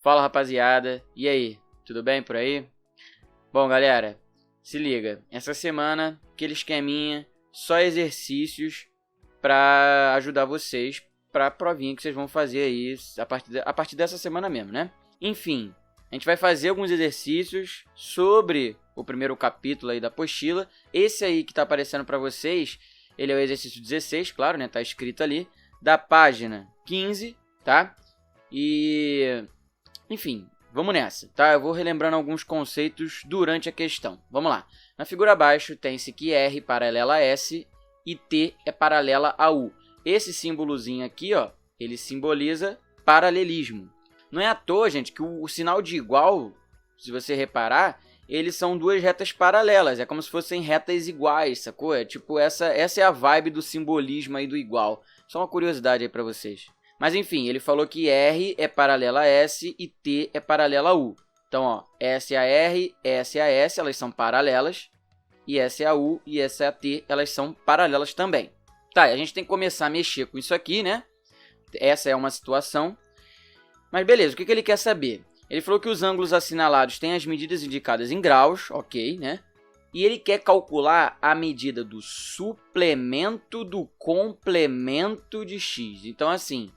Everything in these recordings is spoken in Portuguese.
Fala, rapaziada, e aí, tudo bem por aí? Bom, galera, se liga, essa semana, aquele esqueminha, só exercícios pra ajudar vocês pra provinha que vocês vão fazer aí a partir dessa semana mesmo, né? Enfim, a gente vai fazer alguns exercícios sobre o primeiro capítulo aí da apostila. Esse aí que tá aparecendo pra vocês, ele é o exercício 16, claro, né? Tá escrito ali, da página 15, tá? E... enfim, vamos nessa, tá? Eu vou relembrando alguns conceitos durante a questão. Vamos lá. Na figura abaixo tem-se que R paralela a S e T é paralela a U. Esse símbolozinho aqui, ó, ele simboliza paralelismo. Não é à toa, gente, que o sinal de igual, se você reparar, eles são duas retas paralelas. É como se fossem retas iguais, sacou? É tipo, essa é a vibe do simbolismo aí do igual. Só uma curiosidade aí pra vocês. Mas enfim, ele falou que R é paralela a S e T é paralela a U. Então, ó, S a R, S a S, elas são paralelas. E S a U e S a T, elas são paralelas também. Tá, e a gente tem que começar a mexer com isso aqui, né? Essa é uma situação. Mas beleza, o que ele quer saber? Ele falou que os ângulos assinalados têm as medidas indicadas em graus, ok, né? E ele quer calcular a medida do suplemento do complemento de x. Então, assim...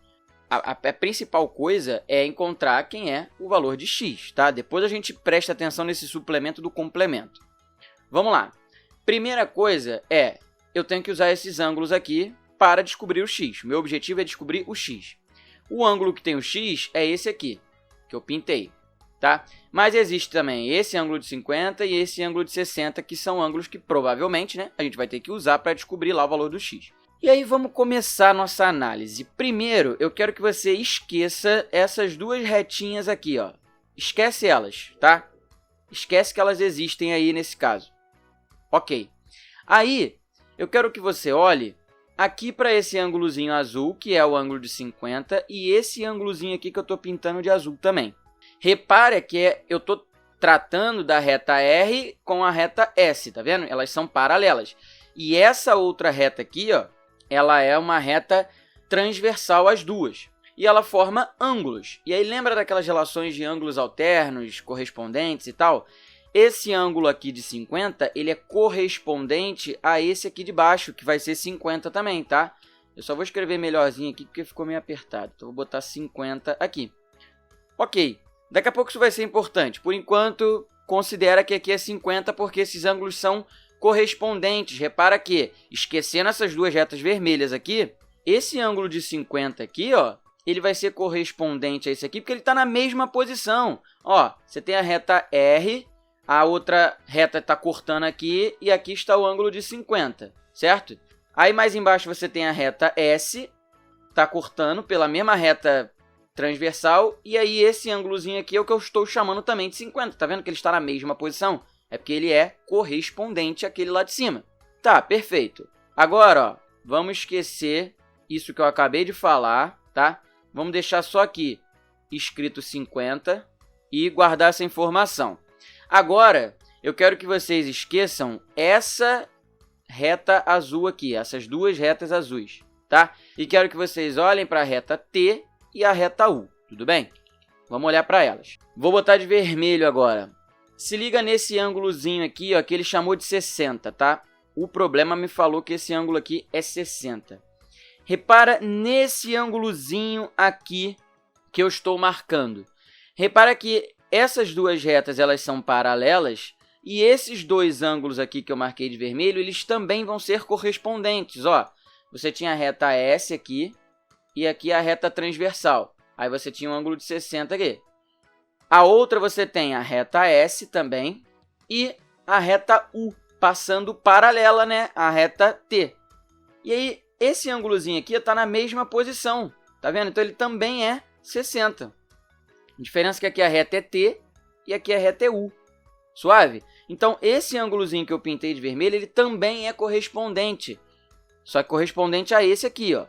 A principal coisa é encontrar quem é o valor de x, tá? Depois a gente presta atenção nesse suplemento do complemento. Vamos lá. Primeira coisa é, eu tenho que usar esses ângulos aqui para descobrir o x. Meu objetivo é descobrir o x. O ângulo que tem o x é esse aqui, que eu pintei, tá? Mas existe também esse ângulo de 50 e esse ângulo de 60, que são ângulos que provavelmente, né, a gente vai ter que usar para descobrir lá o valor do x. E aí vamos começar a nossa análise. Primeiro, eu quero que você esqueça essas duas retinhas aqui, ó. Esquece elas, tá? Esquece que elas existem aí nesse caso. Ok. Aí, eu quero que você olhe aqui para esse ângulozinho azul, que é o ângulo de 50, e esse ângulozinho aqui que eu estou pintando de azul também. Repare que eu estou tratando da reta R com a reta S, tá vendo? Elas são paralelas. E essa outra reta aqui, ó, ela é uma reta transversal às duas. E ela forma ângulos. E aí lembra daquelas relações de ângulos alternos, correspondentes e tal? Esse ângulo aqui de 50, ele é correspondente a esse aqui de baixo, que vai ser 50 também, tá? Eu só vou escrever melhorzinho aqui, porque ficou meio apertado. Então, vou botar 50 aqui. Ok. Daqui a pouco isso vai ser importante. Por enquanto, considera que aqui é 50, porque esses ângulos são correspondentes. Repara que, esquecendo essas duas retas vermelhas aqui, esse ângulo de 50 aqui, ó, ele vai ser correspondente a esse aqui, porque ele está na mesma posição. Ó, você tem a reta R, a outra reta está cortando aqui, e aqui está o ângulo de 50, certo? Aí mais embaixo você tem a reta S, está cortando pela mesma reta transversal, e aí esse ângulozinho aqui é o que eu estou chamando também de 50. Tá vendo que ele está na mesma posição? É porque ele é correspondente àquele lá de cima. Tá, perfeito. Agora, ó, vamos esquecer isso que eu acabei de falar, tá? Vamos deixar só aqui escrito 50 e guardar essa informação. Agora, eu quero que vocês esqueçam essa reta azul aqui, essas duas retas azuis, tá? E quero que vocês olhem para a reta T e a reta U, tudo bem? Vamos olhar para elas. Vou botar de vermelho agora. Se liga nesse ângulozinho aqui, ó, que ele chamou de 60, tá? O problema me falou que esse ângulo aqui é 60. Repara nesse ângulozinho aqui que eu estou marcando. Repara que essas duas retas, elas são paralelas, e esses dois ângulos aqui que eu marquei de vermelho, eles também vão ser correspondentes, ó. Você tinha a reta S aqui, e aqui a reta transversal. Aí você tinha um ângulo de 60 aqui. A outra você tem a reta S também e a reta U, passando paralela, né, à reta T. E aí, esse ângulozinho aqui está na mesma posição, tá vendo? Então, ele também é 60. A diferença é que aqui a reta é T e aqui a reta é U. Suave? Então, esse ângulozinho que eu pintei de vermelho, ele também é correspondente. Só que correspondente a esse aqui, ó.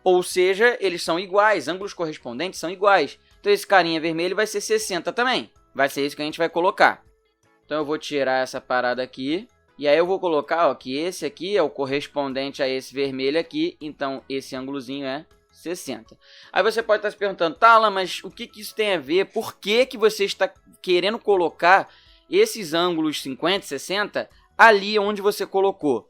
Ou seja, eles são iguais, ângulos correspondentes são iguais. Então, esse carinha vermelho vai ser 60 também. Vai ser isso que a gente vai colocar. Então, eu vou tirar essa parada aqui. E aí, eu vou colocar ó, que esse aqui é o correspondente a esse vermelho aqui. Então, esse ângulozinho é 60. Aí você pode estar se perguntando, tá, Alan, mas o que isso tem a ver? Por que você está querendo colocar esses ângulos 50 e 60 ali onde você colocou?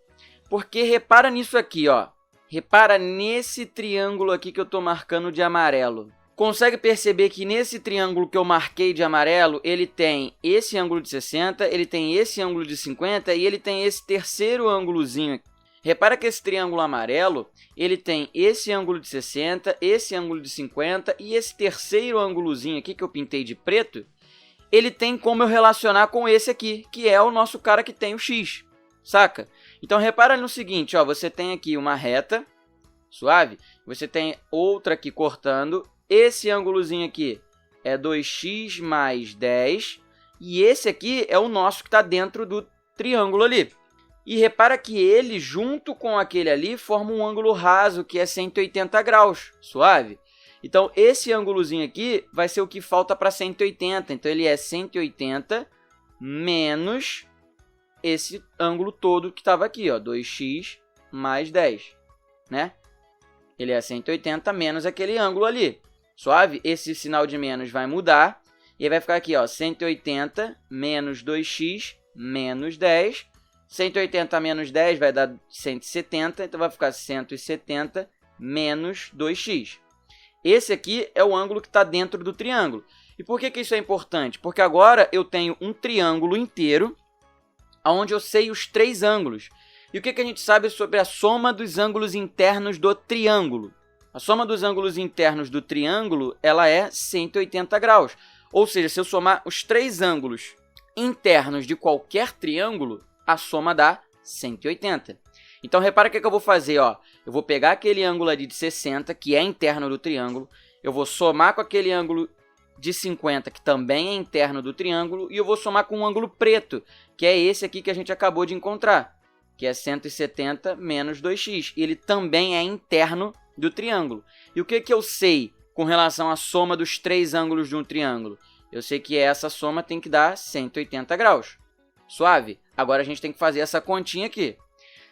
Porque repara nisso aqui, ó. Repara nesse triângulo aqui que eu estou marcando de amarelo. Consegue perceber que nesse triângulo que eu marquei de amarelo, ele tem esse ângulo de 60, ele tem esse ângulo de 50 e ele tem esse terceiro ângulozinho aqui. Repara que esse triângulo amarelo, ele tem esse ângulo de 60, esse ângulo de 50 e esse terceiro ângulozinho aqui que eu pintei de preto, ele tem como eu relacionar com esse aqui, que é o nosso cara que tem o x, saca? Então, repara no seguinte, ó, você tem aqui uma reta, suave, você tem outra aqui cortando, esse ângulozinho aqui é 2x mais 10, e esse aqui é o nosso que está dentro do triângulo ali. E repara que ele, junto com aquele ali, forma um ângulo raso, que é 180 graus, suave? Então, esse ângulozinho aqui vai ser o que falta para 180. Então, ele é 180 menos esse ângulo todo que estava aqui, ó, 2x mais 10, né? Ele é 180 menos aquele ângulo ali, suave? Esse sinal de menos vai mudar e aí vai ficar aqui, ó, 180 menos 2x menos 10. 180 menos 10 vai dar 170, então vai ficar 170 menos 2x. Esse aqui é o ângulo que está dentro do triângulo. E por que isso é importante? Porque agora eu tenho um triângulo inteiro, onde eu sei os três ângulos. E o que a gente sabe sobre a soma dos ângulos internos do triângulo? A soma dos ângulos internos do triângulo, ela é 180 graus. Ou seja, se eu somar os três ângulos internos de qualquer triângulo, a soma dá 180. Então, repara o que eu vou fazer, ó. Eu vou pegar aquele ângulo ali de 60, que é interno do triângulo, eu vou somar com aquele ângulo de 50, que também é interno do triângulo, e eu vou somar com um ângulo preto, que é esse aqui que a gente acabou de encontrar, que é 170 menos 2x. Ele também é interno do triângulo. E o que eu sei com relação à soma dos três ângulos de um triângulo? Eu sei que essa soma tem que dar 180 graus. Suave? Agora a gente tem que fazer essa continha aqui.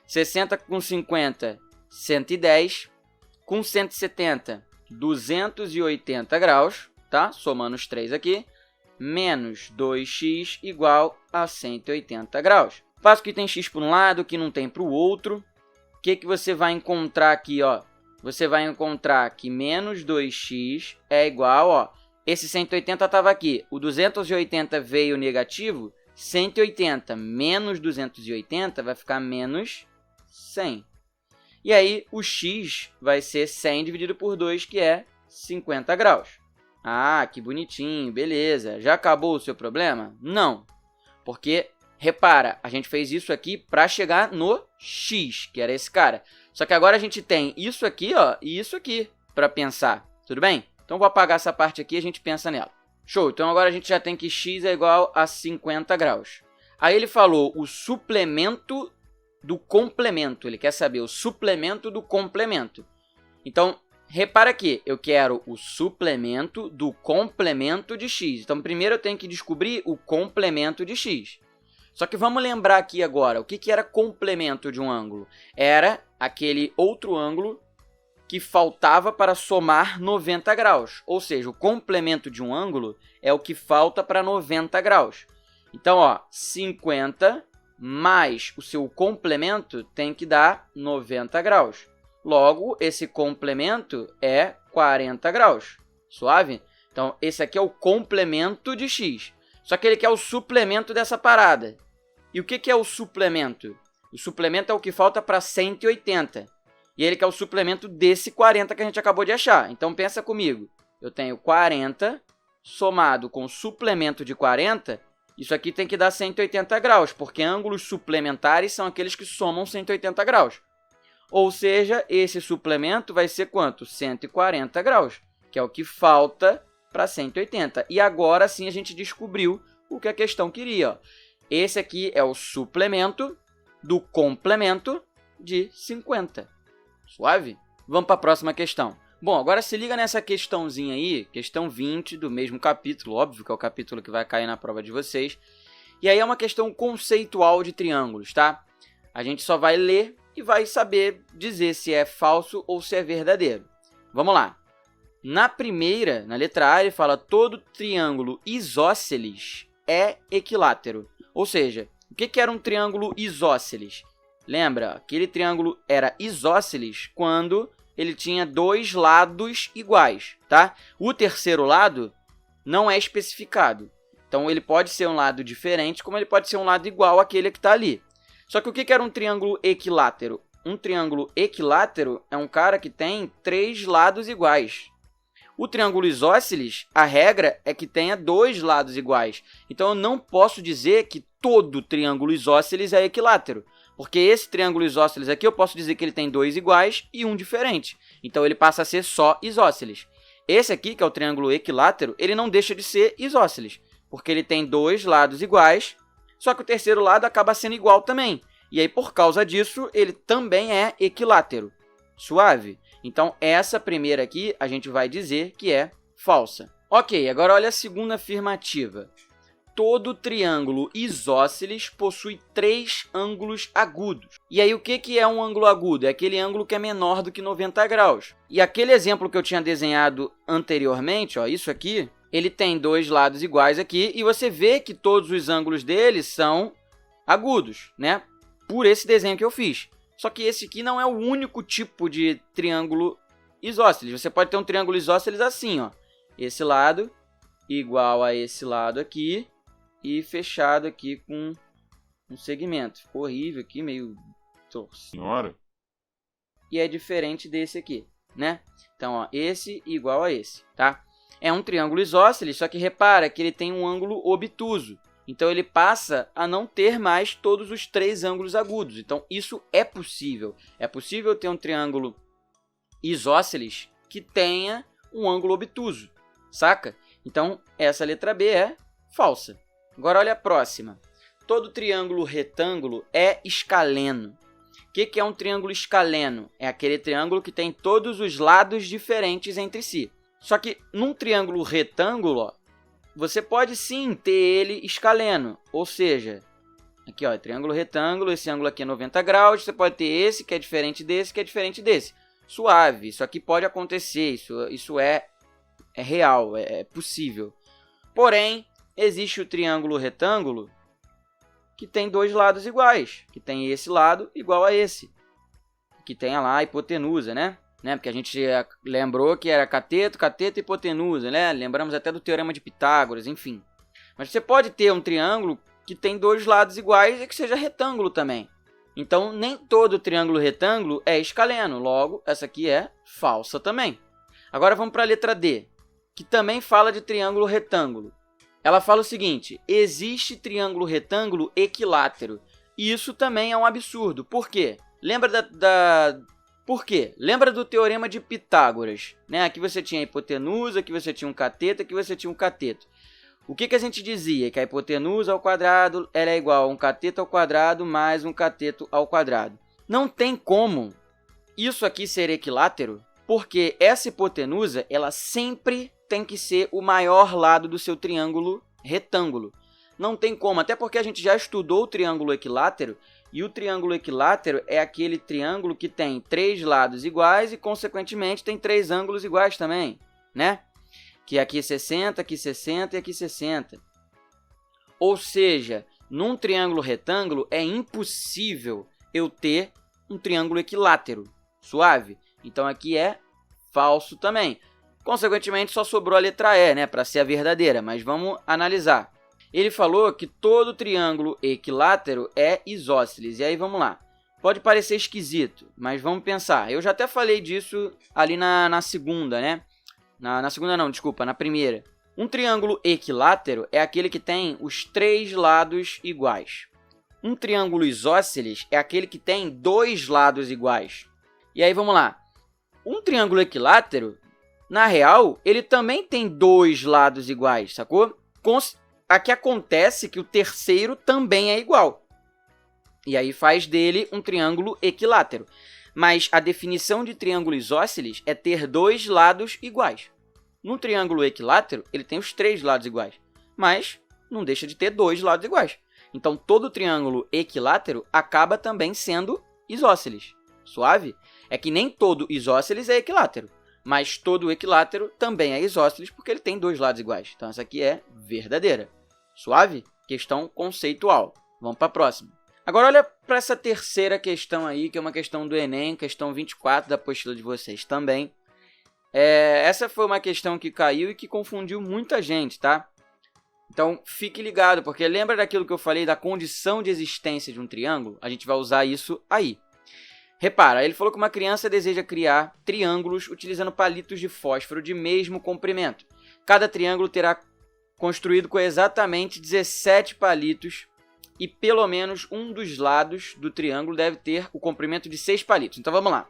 60 com 50, 110. Com 170, 280 graus, tá? Somando os três aqui. Menos 2x igual a 180 graus. Faço que tem x para um lado, que não tem para o outro. O que você vai encontrar aqui, ó? Você vai encontrar que menos 2x é igual, ó. Esse 180 estava aqui. O 280 veio negativo. 180 menos 280 vai ficar menos 100. E aí, o x vai ser 100 dividido por 2, que é 50 graus. Ah, que bonitinho, beleza. Já acabou o seu problema? Não. Porque, repara, a gente fez isso aqui para chegar no x, que era esse cara. Só que agora a gente tem isso aqui, ó, e isso aqui para pensar. Tudo bem? Então, vou apagar essa parte aqui e a gente pensa nela. Show, então agora a gente já tem que x é igual a 50 graus. Aí ele falou o suplemento do complemento. Ele quer saber o suplemento do complemento. Então, repara aqui, eu quero o suplemento do complemento de x. Então, primeiro eu tenho que descobrir o complemento de x. Só que vamos lembrar aqui agora, o que era complemento de um ângulo? Era aquele outro ângulo que faltava para somar 90 graus. Ou seja, o complemento de um ângulo é o que falta para 90 graus. Então, ó, 50 mais o seu complemento tem que dar 90 graus. Logo, esse complemento é 40 graus. Suave? Então, esse aqui é o complemento de x. Só que ele quer o suplemento dessa parada. E o que é o suplemento? O suplemento é o que falta para 180. E ele quer o suplemento desse 40 que a gente acabou de achar. Então, pensa comigo. Eu tenho 40 somado com o suplemento de 40. Isso aqui tem que dar 180 graus, porque ângulos suplementares são aqueles que somam 180 graus. Ou seja, esse suplemento vai ser quanto? 140 graus, que é o que falta para 180. E agora sim a gente descobriu o que a questão queria. Ó. Esse aqui é o suplemento do complemento de 50. Suave? Vamos para a próxima questão. Bom, agora se liga nessa questãozinha aí, questão 20 do mesmo capítulo, óbvio que é o capítulo que vai cair na prova de vocês. E aí é uma questão conceitual de triângulos, tá? A gente só vai ler e vai saber dizer se é falso ou se é verdadeiro. Vamos lá. Na primeira, na letra A, ele fala todo triângulo isósceles é equilátero. Ou seja, o que era um triângulo isósceles? Lembra, aquele triângulo era isósceles quando ele tinha dois lados iguais, tá? O terceiro lado não é especificado. Então, ele pode ser um lado diferente, como ele pode ser um lado igual àquele que está ali. Só que o que era um triângulo equilátero? Um triângulo equilátero é um cara que tem três lados iguais. O triângulo isósceles, a regra é que tenha dois lados iguais. Então, eu não posso dizer que todo triângulo isósceles é equilátero. Porque esse triângulo isósceles aqui, eu posso dizer que ele tem dois iguais e um diferente. Então, ele passa a ser só isósceles. Esse aqui, que é o triângulo equilátero, ele não deixa de ser isósceles. Porque ele tem dois lados iguais, só que o terceiro lado acaba sendo igual também. E aí, por causa disso, ele também é equilátero. Suave? Então, essa primeira aqui, a gente vai dizer que é falsa. Ok, agora olha a segunda afirmativa. Todo triângulo isósceles possui três ângulos agudos. E aí, o que é um ângulo agudo? É aquele ângulo que é menor do que 90 graus. E aquele exemplo que eu tinha desenhado anteriormente, ó, isso aqui, ele tem dois lados iguais aqui, e você vê que todos os ângulos dele são agudos, né? Por esse desenho que eu fiz. Só que esse aqui não é o único tipo de triângulo isósceles. Você pode ter um triângulo isósceles assim, ó. Esse lado igual a esse lado aqui e fechado aqui com um segmento. Ficou horrível aqui, meio torcido. Senhora? E é diferente desse aqui, né? Então, ó, esse igual a esse, tá? É um triângulo isósceles, só que repara que ele tem um ângulo obtuso. Então, ele passa a não ter mais todos os três ângulos agudos. Então, isso é possível. É possível ter um triângulo isósceles que tenha um ângulo obtuso, saca? Então, essa letra B é falsa. Agora, olha a próxima. Todo triângulo retângulo é escaleno. O que é um triângulo escaleno? É aquele triângulo que tem todos os lados diferentes entre si. Só que, num triângulo retângulo, ó, você pode sim ter ele escaleno, ou seja, aqui ó, triângulo retângulo, esse ângulo aqui é 90 graus, você pode ter esse que é diferente desse, que é diferente desse. Suave, isso aqui pode acontecer, isso é real, é possível. Porém, existe o triângulo retângulo que tem dois lados iguais, que tem esse lado igual a esse, que tem lá a hipotenusa, né? Porque a gente lembrou que era cateto, cateto e hipotenusa, né? Lembramos até do teorema de Pitágoras, enfim. Mas você pode ter um triângulo que tem dois lados iguais e que seja retângulo também. Então, nem todo triângulo retângulo é escaleno. Logo, essa aqui é falsa também. Agora vamos para a letra D, que também fala de triângulo retângulo. Ela fala o seguinte: existe triângulo retângulo equilátero. E isso também é um absurdo. Por quê? Lembra Por quê? Lembra do teorema de Pitágoras, né? Aqui você tinha a hipotenusa, aqui você tinha um cateto, aqui você tinha um cateto. O que a gente dizia? Que a hipotenusa ao quadrado era igual a um cateto ao quadrado mais um cateto ao quadrado. Não tem como isso aqui ser equilátero, porque essa hipotenusa ela sempre tem que ser o maior lado do seu triângulo retângulo. Não tem como, até porque a gente já estudou o triângulo equilátero, e o triângulo equilátero é aquele triângulo que tem três lados iguais e, consequentemente, tem três ângulos iguais também, né? Que aqui 60, aqui 60 e aqui 60. Ou seja, num triângulo retângulo é impossível eu ter um triângulo equilátero. Suave? Então, aqui é falso também. Consequentemente, só sobrou a letra E, né? Para ser a verdadeira, mas vamos analisar. Ele falou que todo triângulo equilátero é isósceles. E aí, vamos lá. Pode parecer esquisito, mas vamos pensar. Eu já até falei disso ali na segunda, né? Na segunda não, desculpa, na primeira. Um triângulo equilátero é aquele que tem os três lados iguais. Um triângulo isósceles é aquele que tem dois lados iguais. E aí, vamos lá. Um triângulo equilátero, na real, ele também tem dois lados iguais, sacou? Aqui acontece que o terceiro também é igual. E aí faz dele um triângulo equilátero. Mas a definição de triângulo isósceles é ter dois lados iguais. No triângulo equilátero, ele tem os três lados iguais. Mas não deixa de ter dois lados iguais. Então, todo triângulo equilátero acaba também sendo isósceles. Suave? É que nem todo isósceles é equilátero. Mas todo o equilátero também é isósceles porque ele tem dois lados iguais. Então essa aqui é verdadeira. Suave? Questão conceitual. Vamos para a próxima. Agora olha para essa terceira questão aí, que é uma questão do Enem, questão 24 da apostila de vocês também. Essa foi uma questão que caiu e que confundiu muita gente, tá? Então fique ligado, porque lembra daquilo que eu falei da condição de existência de um triângulo? A gente vai usar isso aí. Repara, ele falou que uma criança deseja criar triângulos utilizando palitos de fósforo de mesmo comprimento. Cada triângulo terá construído com exatamente 17 palitos e pelo menos um dos lados do triângulo deve ter o comprimento de 6 palitos. Então vamos lá.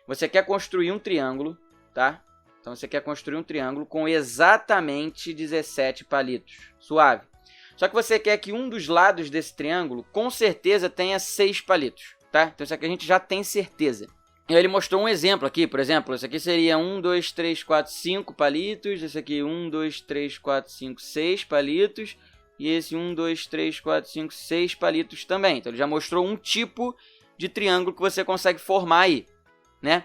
Você quer construir um triângulo, tá? Então você quer construir um triângulo com exatamente 17 palitos. Suave. Só que você quer que um dos lados desse triângulo com certeza tenha 6 palitos. Tá? Então isso aqui a gente já tem certeza. E aí ele mostrou um exemplo aqui, por exemplo, isso aqui seria 1, 2, 3, 4, 5 palitos, esse aqui 1, 2, 3, 4, 5, 6 palitos, e esse 1, 2, 3, 4, 5, 6 palitos também. Então ele já mostrou um tipo de triângulo que você consegue formar aí, né?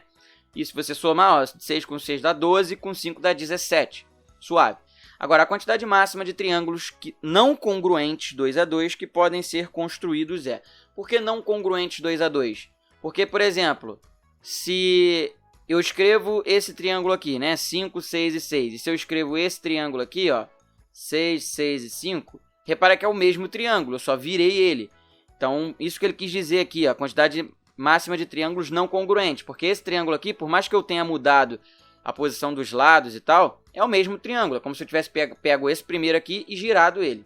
E se você somar, ó, 6 com 6 dá 12, com 5 dá 17. Suave. Agora, a quantidade máxima de triângulos não congruentes 2 a 2 que podem ser construídos é... Por que não congruentes 2 a 2? Porque, por exemplo, se eu escrevo esse triângulo aqui, né? 5, 6 e 6. E se eu escrevo esse triângulo aqui, ó, 6, 6 e 5, repara que é o mesmo triângulo, eu só virei ele. Então, isso que ele quis dizer aqui, ó, a quantidade máxima de triângulos não congruentes. Porque esse triângulo aqui, por mais que eu tenha mudado a posição dos lados e tal, é o mesmo triângulo. É como se eu tivesse pego esse primeiro aqui e girado ele.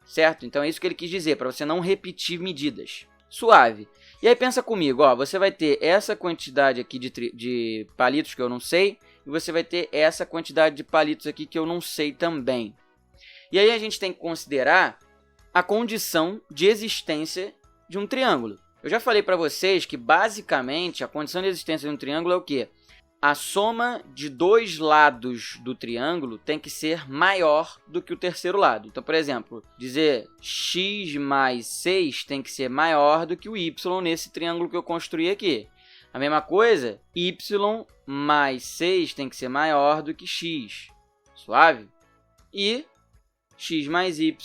Certo? Então é isso que ele quis dizer, para você não repetir medidas. Suave. E aí pensa comigo, ó, você vai ter essa quantidade aqui de palitos que eu não sei, e você vai ter essa quantidade de palitos aqui que eu não sei também. E aí a gente tem que considerar a condição de existência de um triângulo. Eu já falei para vocês que basicamente a condição de existência de um triângulo é o quê? A soma de dois lados do triângulo tem que ser maior do que o terceiro lado. Então, por exemplo, dizer x mais 6 tem que ser maior do que o y nesse triângulo que eu construí aqui. A mesma coisa, y mais 6 tem que ser maior do que x. Suave? E x mais y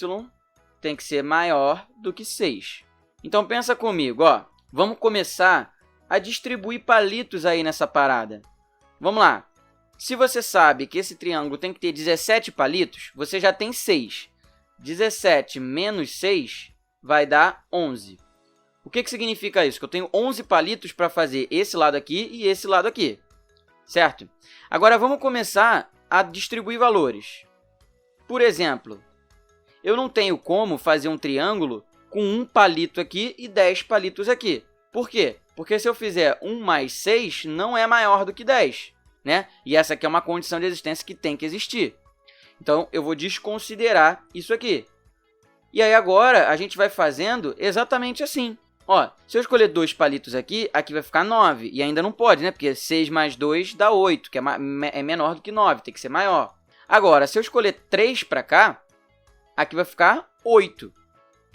tem que ser maior do que 6. Então, pensa comigo, ó. Vamos começar a distribuir palitos aí nessa parada. Vamos lá. Se você sabe que esse triângulo tem que ter 17 palitos, você já tem 6. 17 menos 6 vai dar 11. O que significa isso? Que eu tenho 11 palitos para fazer esse lado aqui e esse lado aqui. Certo? Agora, vamos começar a distribuir valores. Por exemplo, eu não tenho como fazer um triângulo com 1 palito aqui e 10 palitos aqui. Por quê? Porque se eu fizer 1 mais 6, não é maior do que 10, né? E essa aqui é uma condição de existência que tem que existir. Então, eu vou desconsiderar isso aqui. E aí, agora, a gente vai fazendo exatamente assim. Ó, se eu escolher 2 palitos aqui, aqui vai ficar 9. E ainda não pode, né? Porque 6 mais 2 dá 8, que é menor do que 9, tem que ser maior. Agora, se eu escolher 3 para cá, aqui vai ficar 8,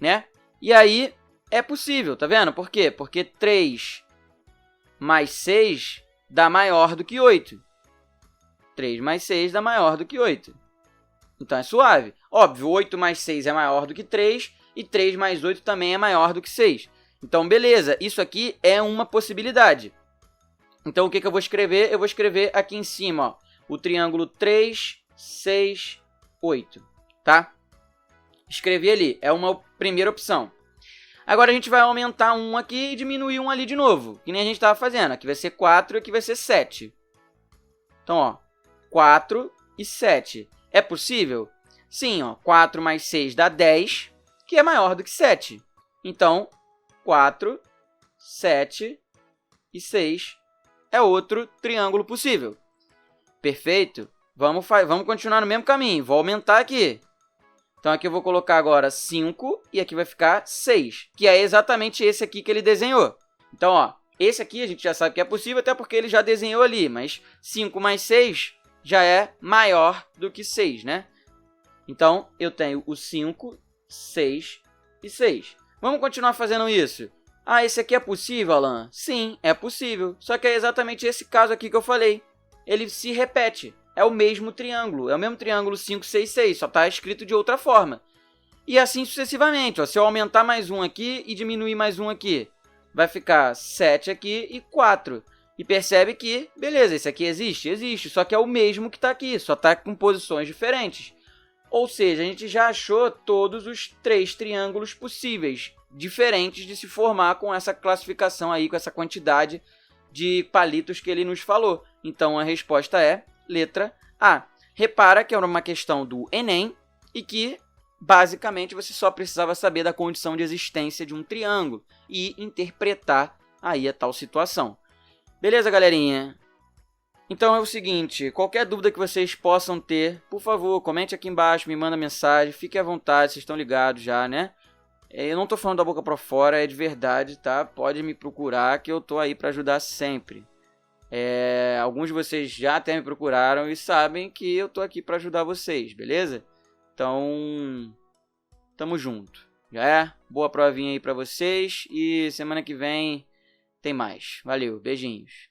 né? E aí... é possível, tá vendo? Por quê? Porque 3 mais 6 dá maior do que 8. 3 mais 6 dá maior do que 8. Então, é suave. Óbvio, 8 mais 6 é maior do que 3 e 3 mais 8 também é maior do que 6. Então, beleza. Isso aqui é uma possibilidade. Então, o que eu vou escrever? Eu vou escrever aqui em cima, ó, o triângulo 3, 6, 8, tá? Escrevi ali. É uma primeira opção. Agora a gente vai aumentar um aqui e diminuir um ali de novo, que nem a gente estava fazendo. Aqui vai ser 4 e aqui vai ser 7. Então, ó, 4 e 7. É possível? Sim, ó, 4 mais 6 dá 10, que é maior do que 7. Então, 4, 7 e 6 é outro triângulo possível. Perfeito? Vamos continuar no mesmo caminho. Vou aumentar aqui. Então, aqui eu vou colocar agora 5 e aqui vai ficar 6, que é exatamente esse aqui que ele desenhou. Então, ó, esse aqui a gente já sabe que é possível, até porque ele já desenhou ali, mas 5 mais 6 já é maior do que 6, né? Então, eu tenho o 5, 6 e 6. Vamos continuar fazendo isso. Ah, esse aqui é possível, Alan? Sim, é possível. Só que é exatamente esse caso aqui que eu falei. ele se repete. É o mesmo triângulo. É o mesmo triângulo 5, 6, 6, só está escrito de outra forma. E assim sucessivamente. Ó, se eu aumentar mais um aqui e diminuir mais um aqui, vai ficar 7 aqui e 4. E percebe que, beleza, esse aqui existe? Existe, só que é o mesmo que está aqui, só está com posições diferentes. Ou seja, a gente já achou todos os 3 triângulos possíveis, diferentes de se formar com essa classificação aí, com essa quantidade de palitos que ele nos falou. Então, a resposta é letra A. Repara que era uma questão do Enem e que, basicamente, você só precisava saber da condição de existência de um triângulo e interpretar aí a tal situação. Beleza, galerinha? Então é o seguinte, qualquer dúvida que vocês possam ter, por favor, comente aqui embaixo, me manda mensagem, fique à vontade, vocês estão ligados já, né? Eu não tô falando da boca pra fora, é de verdade, tá? Pode me procurar que eu tô aí pra ajudar sempre. Alguns de vocês já até me procuraram e sabem que eu tô aqui pra ajudar vocês, beleza? Então, tamo junto, já é? Boa provinha aí pra vocês e semana que vem tem mais. Valeu, beijinhos.